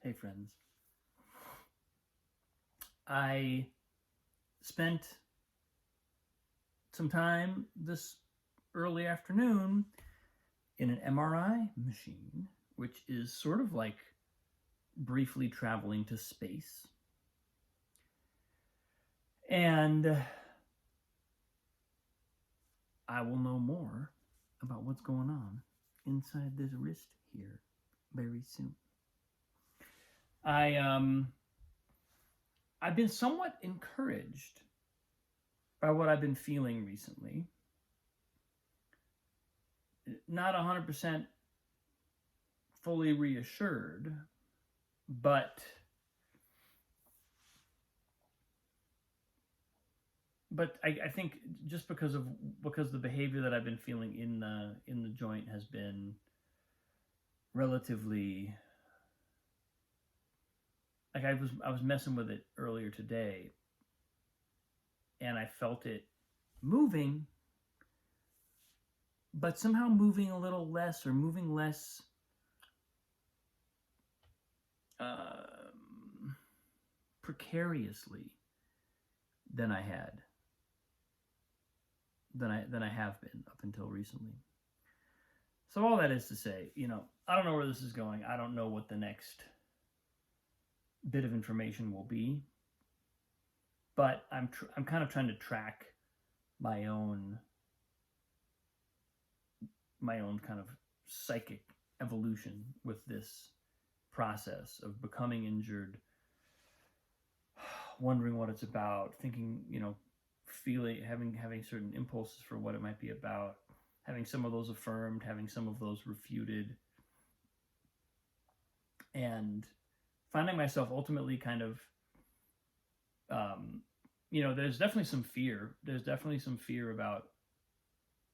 Hey friends. I spent some time this early afternoon in an MRI machine, which is sort of like briefly traveling to space. And I will know more about what's going on inside this wrist here very soon. I I've been somewhat encouraged by what I've been feeling recently. Not 100% fully reassured, but I think just because the behavior that I've been feeling in the joint has been relatively, like I was messing with it earlier today, and I felt it moving, but somehow moving a little less, or moving less precariously than I had than I have been up until recently. So all that is to say, I don't know where this is going. I don't know what the next bit of information will be, but I'm kind of trying to track my own kind of psychic evolution with this process of becoming injured, wondering what it's about, thinking, feeling, having certain impulses for what it might be about, having some of those affirmed, having some of those refuted, and finding myself ultimately kind of, there's definitely some fear. There's definitely some fear about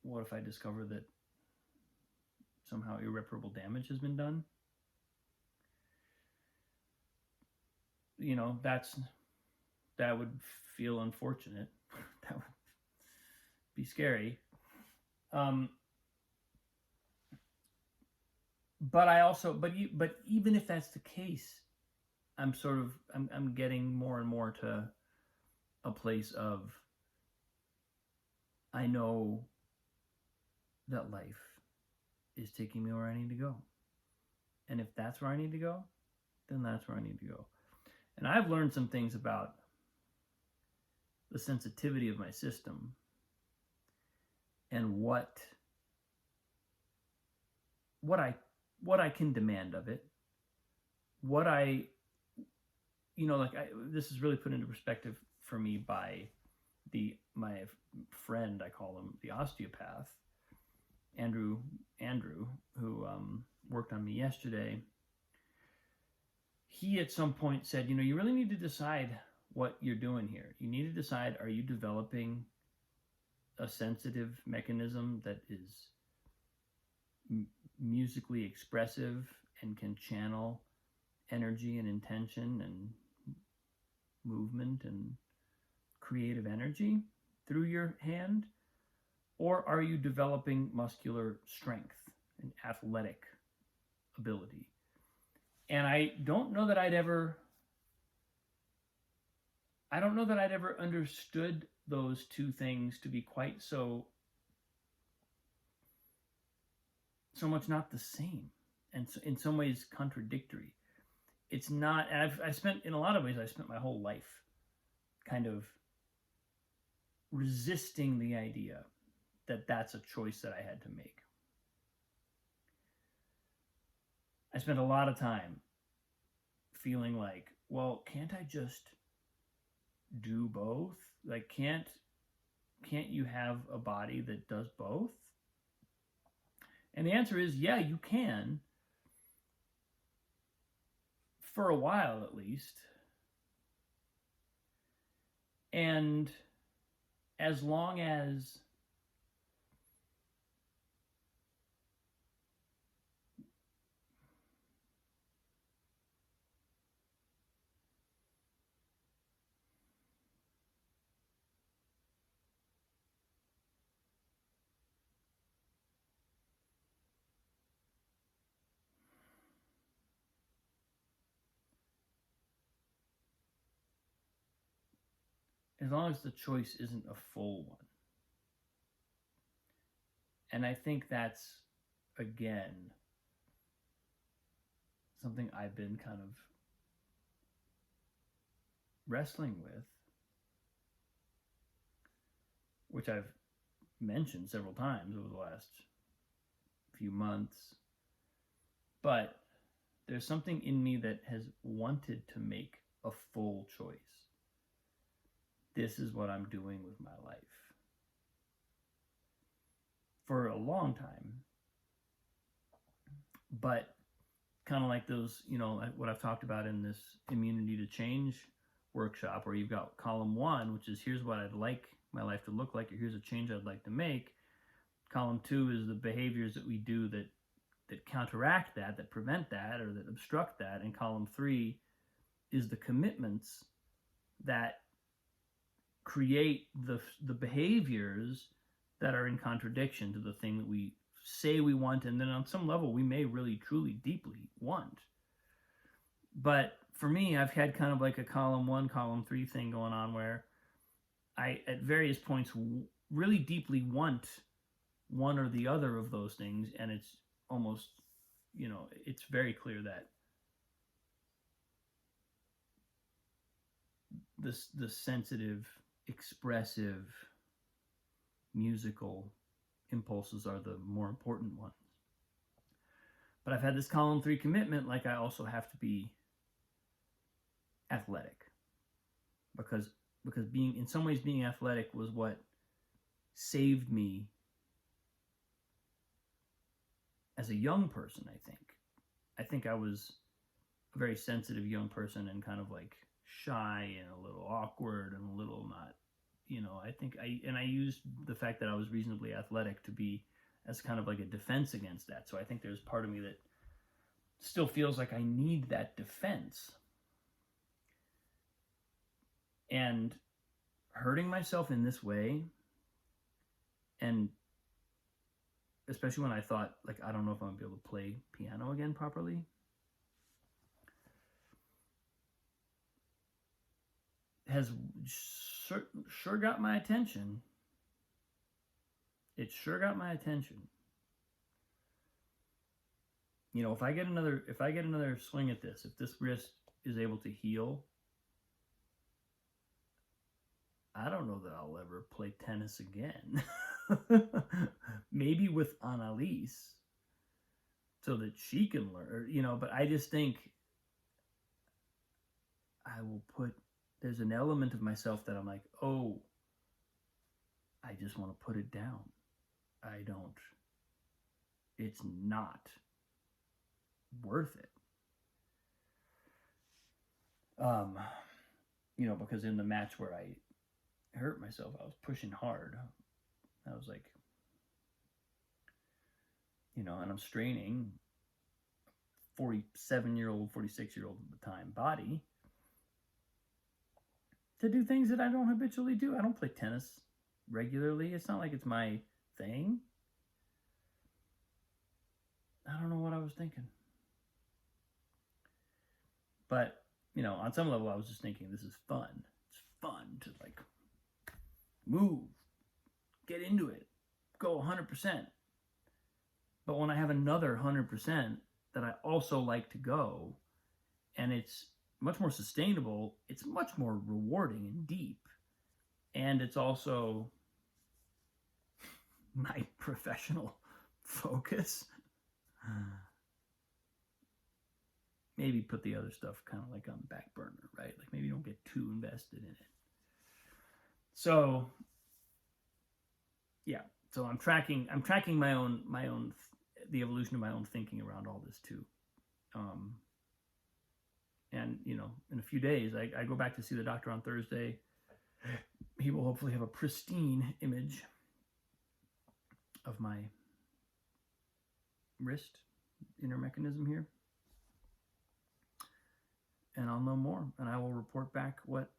what if I discover that somehow irreparable damage has been done. That would feel unfortunate. That would be scary. But even if that's the case, I'm getting more and more to a place of, I know that life is taking me where I need to go. And if that's where I need to go, then that's where I need to go. And I've learned some things about the sensitivity of my system and what I can demand of it. This is really put into perspective for me by my friend, I call him the osteopath, Andrew, who worked on me yesterday. He at some point said, you really need to decide what you're doing here. You need to decide, are you developing a sensitive mechanism that is musically expressive and can channel energy and intention and movement and creative energy through your hand? Or are you developing muscular strength and athletic ability? And I don't know that I'd ever understood those two things to be quite so much not the same, and so in some ways contradictory. It's not, and I spent my whole life kind of resisting the idea that that's a choice that I had to make. I spent a lot of time feeling like, well, can't I just do both? Like, can't you have a body that does both? And the answer is, yeah, you can. For a while, at least. And as long as as long as the choice isn't a full one. And I think that's, again, something I've been kind of wrestling with, which I've mentioned several times over the last few months. But there's something in me that has wanted to make a full choice. This is what I'm doing with my life. For a long time. But kind of like those, what I've talked about in this Immunity to Change workshop, where you've got column 1, which is here's what I'd like my life to look like, or here's a change I'd like to make. Column 2 is the behaviors that we do that counteract that prevent that, or that obstruct that. And column 3 is the commitments that create the behaviors that are in contradiction to the thing that we say we want, and then on some level we may really truly deeply want. But for me, I've had kind of like a column 1, column 3 thing going on, where I at various points really deeply want one or the other of those things, and it's almost, it's very clear that the sensitive, expressive, musical impulses are the more important ones. But I've had this column 3 commitment, like I also have to be athletic, because being, in some ways, being athletic was what saved me as a young person. I think I was a very sensitive young person, and kind of like shy and a little awkward and a little not, I think I used the fact that I was reasonably athletic to be as kind of like a defense against that. So I think there's part of me that still feels like I need that defense. And hurting myself in this way, and especially when I thought, like, I don't know if I'm going to be able to play piano again properly, has sure got my attention. It sure got my attention. If I get another swing at this, if this wrist is able to heal, I don't know that I'll ever play tennis again. Maybe with Annalise, so that she can learn, but I just think there's an element of myself that I'm like, oh, I just want to put it down. It's not worth it. Because in the match where I hurt myself, I was pushing hard. I was like, and I'm straining 47-year-old, 46-year-old at the time body to do things that I don't habitually do. I don't play tennis regularly. It's not like it's my thing. I don't know what I was thinking. But, on some level, I was just thinking, this is fun. It's fun to, like, move, get into it, go 100%. But when I have another 100% that I also like to go, and it's much more sustainable, it's much more rewarding and deep. And it's also my professional focus. Maybe put the other stuff kind of like on the back burner, right? Like maybe don't get too invested in it. So, yeah. So I'm tracking my own the evolution of my own thinking around all this too. And in a few days, I go back to see the doctor on Thursday. He will hopefully have a pristine image of my wrist, inner mechanism here. And I'll know more, and I will report back what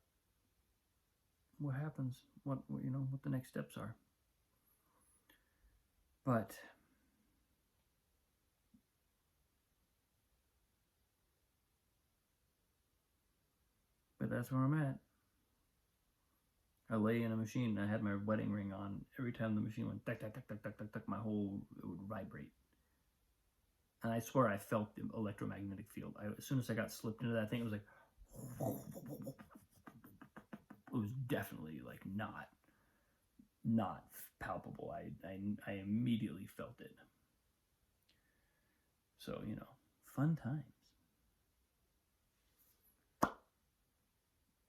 happens, what the next steps are. But that's where I'm at. I lay in a machine. I had my wedding ring on. Every time the machine went tuck, tuck, tuck, tuck, tuck, tuck, tuck, my whole, it would vibrate. And I swear I felt the electromagnetic field. As soon as I got slipped into that thing, it was like, it was definitely like not palpable. I immediately felt it. So, you know, fun times.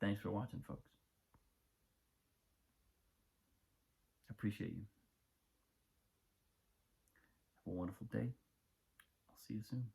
Thanks for watching, folks. I appreciate you. Have a wonderful day. I'll see you soon.